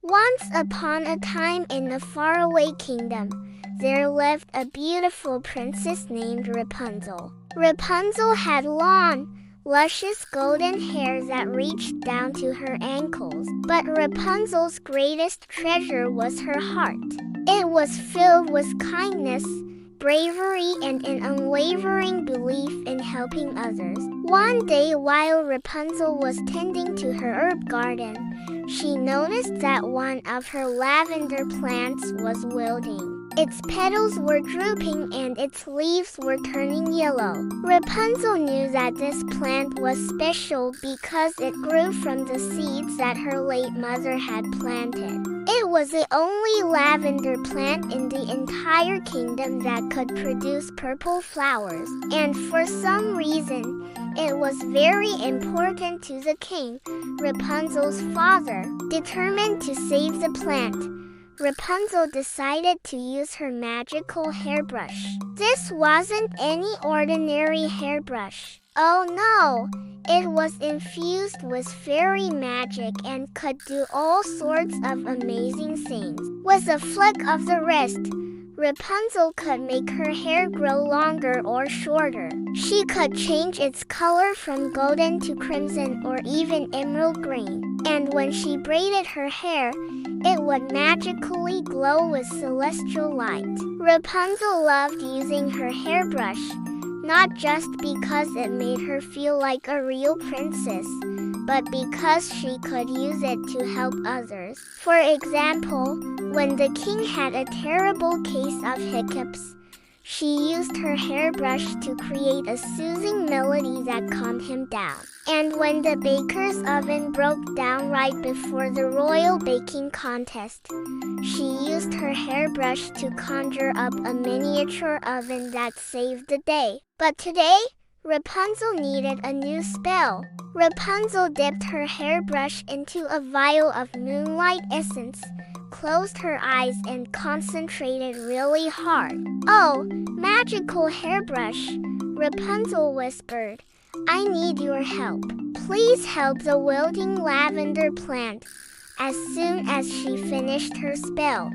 Once upon a time in a faraway kingdom, there lived a beautiful princess named Rapunzel. Rapunzel had long, luscious golden hair that reached down to her ankles. But Rapunzel's greatest treasure was her heart. It was filled with kindness, bravery, and an unwavering belief in helping others. One day, while Rapunzel was tending to her herb garden, she noticed that one of her lavender plants was wilting. Its petals were drooping and its leaves were turning yellow. Rapunzel knew that this plant was special because it grew from the seeds that her late mother had planted. It was the only lavender plant in the entire kingdom that could produce purple flowers, and for some reason, it was very important to the king, Rapunzel's father. Determined to save the plant, Rapunzel decided to use her magical hairbrush. This wasn't any ordinary hairbrush. Oh no! It was infused with fairy magic and could do all sorts of amazing things. With a flick of the wrist, Rapunzel could make her hair grow longer or shorter. She could change its color from golden to crimson or even emerald green. And when she braided her hair, it would magically glow with celestial light. Rapunzel loved using her hairbrush, not just because it made her feel like a real princess, but because she could use it to help others. For example, when the king had a terrible case of hiccups, she used her hairbrush to create a soothing melody that calmed him down. And when the baker's oven broke down right before the royal baking contest, she used her hairbrush to conjure up a miniature oven that saved the day. But today, Rapunzel needed a new spell. Rapunzel dipped her hairbrush into a vial of moonlight essence, closed her eyes, and concentrated really hard. "Oh, magical hairbrush," Rapunzel whispered. "I need your help. Please help the wilting lavender plant." As soon as she finished her spell,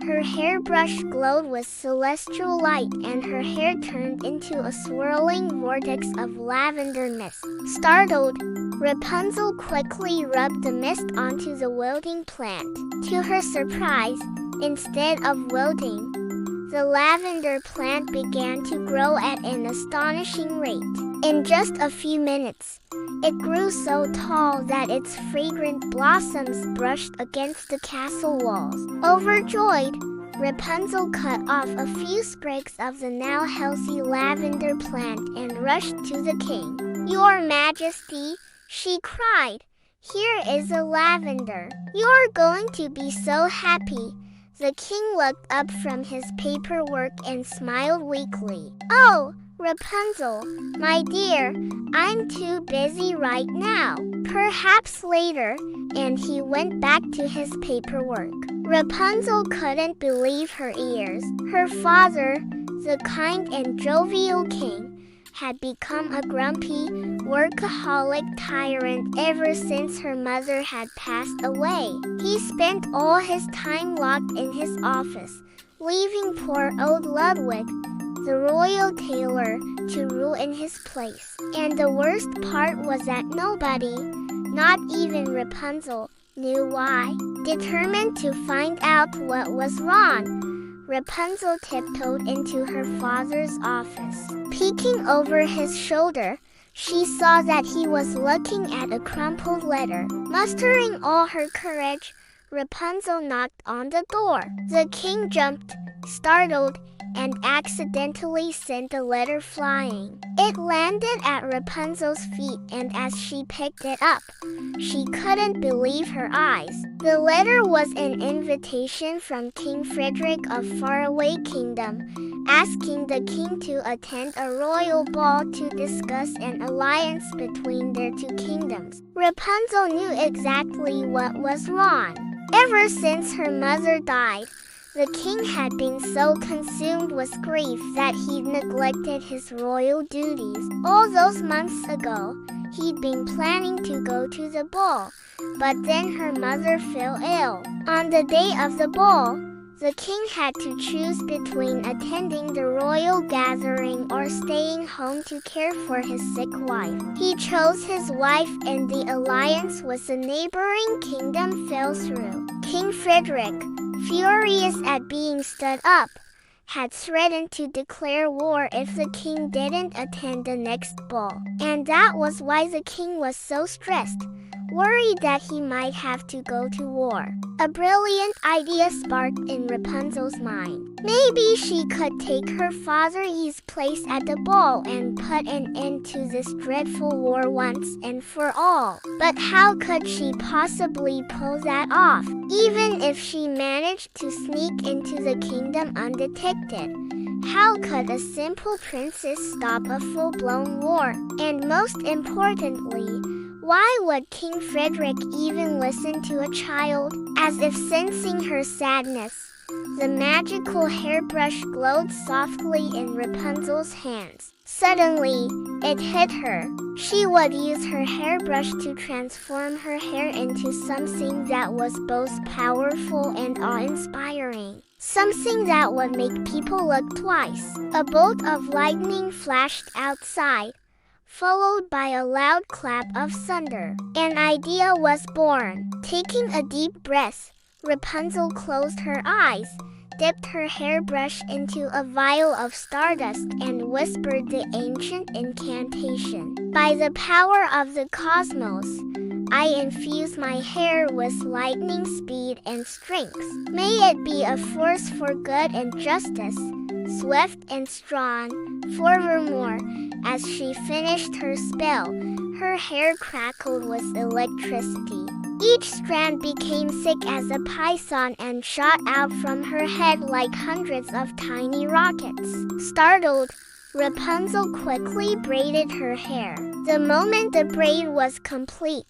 her hairbrush glowed with celestial light and her hair turned into a swirling vortex of lavender mist. Startled, Rapunzel quickly rubbed the mist onto the wilting plant. To her surprise, instead of wilting, the lavender plant began to grow at an astonishing rate. In just a few minutes, it grew so tall that its fragrant blossoms brushed against the castle walls. Overjoyed, Rapunzel cut off a few sprigs of the now healthy lavender plant and rushed to the king. "Your Majesty," she cried, "here is a lavender. You're going to be so happy." The king looked up from his paperwork and smiled weakly. "Oh, Rapunzel, my dear, I'm too busy right now. Perhaps later," and he went back to his paperwork. Rapunzel couldn't believe her ears. Her father, the kind and jovial king, had become a grumpy, workaholic tyrant ever since her mother had passed away. He spent all his time locked in his office, leaving poor old Ludwig, the royal tailor, to rule in his place. And the worst part was that nobody, not even Rapunzel, knew why. Determined to find out what was wrong, Rapunzel tiptoed into her father's office. Peeking over his shoulder, she saw that he was looking at a crumpled letter. Mustering all her courage, Rapunzel knocked on the door. The king jumped, startled, and accidentally sent the letter flying. It landed at Rapunzel's feet, and as she picked it up, she couldn't believe her eyes. The letter was an invitation from King Frederick of Faraway Kingdom, asking the king to attend a royal ball to discuss an alliance between their two kingdoms. Rapunzel knew exactly what was wrong. Ever since her mother died, the king had been so consumed with grief that he neglected his royal duties. All those months ago, He'd been planning to go to the ball, but then her mother fell ill. On the day of the ball, the king had to choose between attending the royal gathering or staying home to care for his sick wife. He chose his wife, and the alliance with the neighboring kingdom fell through. King Frederick, furious at being stood up, had threatened to declare war if the king didn't attend the next ball. And that was why the king was so stressed, worried that he might have to go to war. A brilliant idea sparked in Rapunzel's mind. Maybe she could take her father's place at the ball and put an end to this dreadful war once and for all. But how could she possibly pull that off, even if she managed to sneak into the kingdom undetected? How could a simple princess stop a full-blown war? And most importantly, why would King Frederick even listen to a child? As if sensing her sadness, the magical hairbrush glowed softly in Rapunzel's hands. Suddenly, it hit her. She would use her hairbrush to transform her hair into something that was both powerful and awe-inspiring. Something that would make people look twice. A bolt of lightning flashed outside, followed by a loud clap of thunder. An idea was born. Taking a deep breath, Rapunzel closed her eyes, dipped her hairbrush into a vial of stardust, and whispered the ancient incantation. By the power of the cosmos, I infuse my hair with lightning speed and strength. May it be a force for good and justice, swift and strong. Furthermore, as she finished her spell, her hair crackled with electricity. Each strand became thick as a python and shot out from her head like hundreds of tiny rockets. Startled, Rapunzel quickly braided her hair. The moment the braid was complete,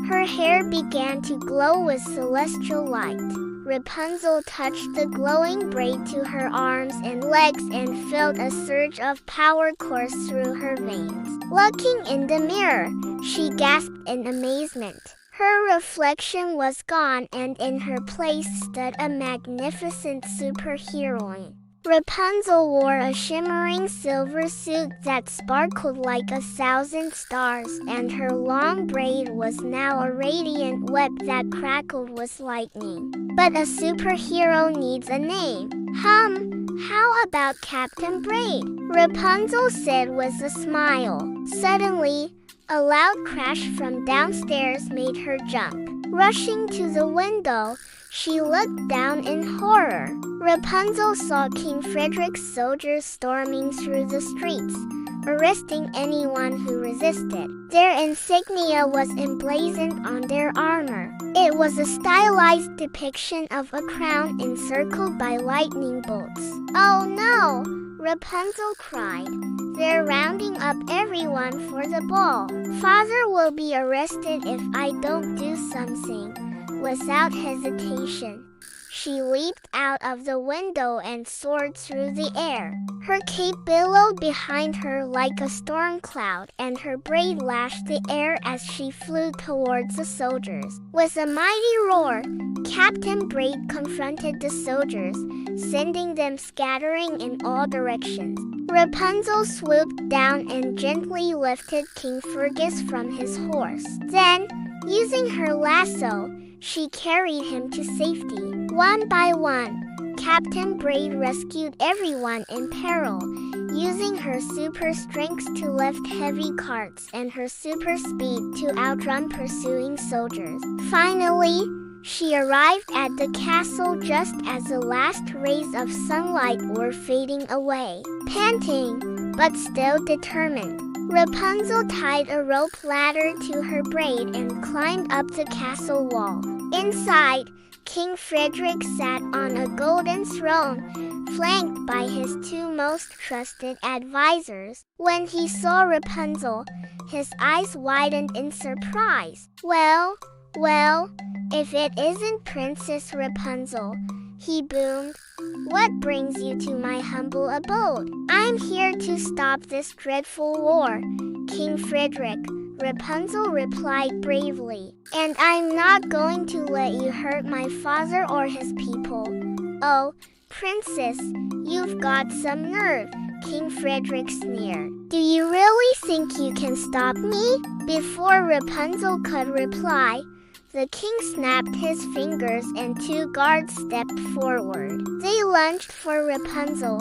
her hair began to glow with celestial light. Rapunzel touched the glowing braid to her arms and legs and felt a surge of power course through her veins. Looking in the mirror, she gasped in amazement. Her reflection was gone, and in her place stood a magnificent superheroine. Rapunzel wore a shimmering silver suit that sparkled like 1,000 stars, and her long braid was now a radiant web that crackled with lightning. But a superhero needs a name. How about Captain Braid? Rapunzel said with a smile. Suddenly, a loud crash from downstairs made her jump. Rushing to the window, she looked down in horror. Rapunzel saw King Frederick's soldiers storming through the streets, arresting anyone who resisted. Their insignia was emblazoned on their armor. It was a stylized depiction of a crown encircled by lightning bolts. "Oh no!" Rapunzel cried. "They're rounding up everyone for the ball. Father will be arrested if I don't do something." Without hesitation, she leaped out of the window and soared through the air. Her cape billowed behind her like a storm cloud, and her braid lashed the air as she flew towards the soldiers. With a mighty roar, Captain Braid confronted the soldiers, sending them scattering in all directions. Rapunzel swooped down and gently lifted King Fergus from his horse. Then, using her lasso, she carried him to safety. One by one, Captain Braid rescued everyone in peril, using her super strength to lift heavy carts and her super speed to outrun pursuing soldiers. Finally, she arrived at the castle just as the last rays of sunlight were fading away. Panting, but still determined, Rapunzel tied a rope ladder to her braid and climbed up the castle wall. Inside, King Frederick sat on a golden throne, flanked by his two most trusted advisors. When he saw Rapunzel, his eyes widened in surprise. Well, if it isn't Princess Rapunzel," he boomed. "What brings you to my humble abode?" "I'm here to stop this dreadful war, King Frederick," Rapunzel replied bravely. "And I'm not going to let you hurt my father or his people." "Oh, Princess, you've got some nerve," King Frederick sneered. "Do you really think you can stop me?" Before Rapunzel could reply, the king snapped his fingers and two guards stepped forward. They lunged for Rapunzel,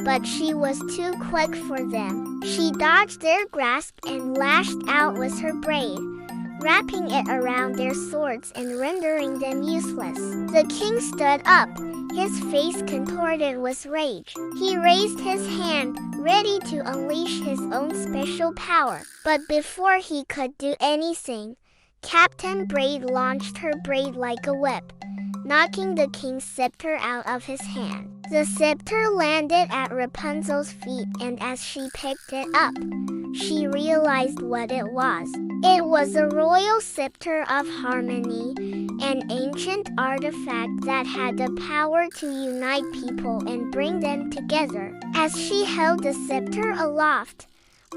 but she was too quick for them. She dodged their grasp and lashed out with her braid, wrapping it around their swords and rendering them useless. The king stood up, his face contorted with rage. He raised his hand, ready to unleash his own special power. But before he could do anything, Captain Braid launched her braid like a whip, knocking the king's scepter out of his hand. The scepter landed at Rapunzel's feet, and as she picked it up, she realized what it was. It was a royal scepter of harmony, an ancient artifact that had the power to unite people and bring them together. As she held the scepter aloft,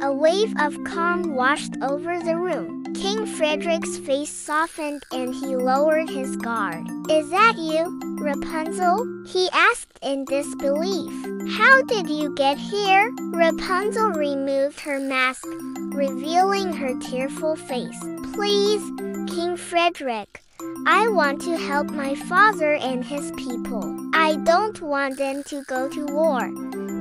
a wave of calm washed over the room. King Frederick's face softened and he lowered his guard. "Is that you, Rapunzel?" he asked in disbelief. "How did you get here?" Rapunzel removed her mask, revealing her tearful face. "Please, King Frederick, I want to help my father and his people. I don't want them to go to war."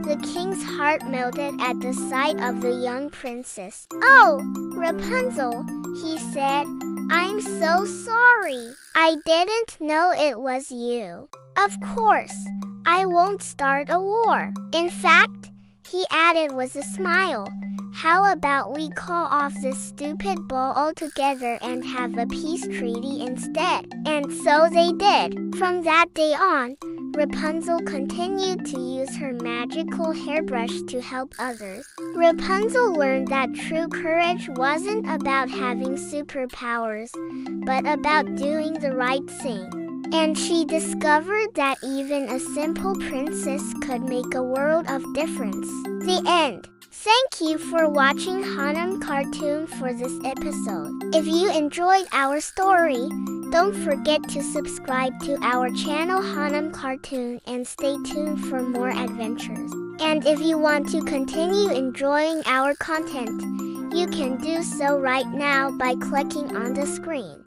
The king's heart melted at the sight of the young princess. "Oh, Rapunzel," he said, "I'm so sorry. I didn't know it was you. Of course, I won't start a war. In fact," he added with a smile, "how about we call off this stupid ball altogether and have a peace treaty instead?" And so they did. From that day on, Rapunzel continued to use her magical hairbrush to help others. Rapunzel learned that true courage wasn't about having superpowers, but about doing the right thing. And she discovered that even a simple princess could make a world of difference. The end. Thank you for watching Hanum Cartoon for this episode. If you enjoyed our story, don't forget to subscribe to our channel Hanum Cartoon and stay tuned for more adventures. And if you want to continue enjoying our content, you can do so right now by clicking on the screen.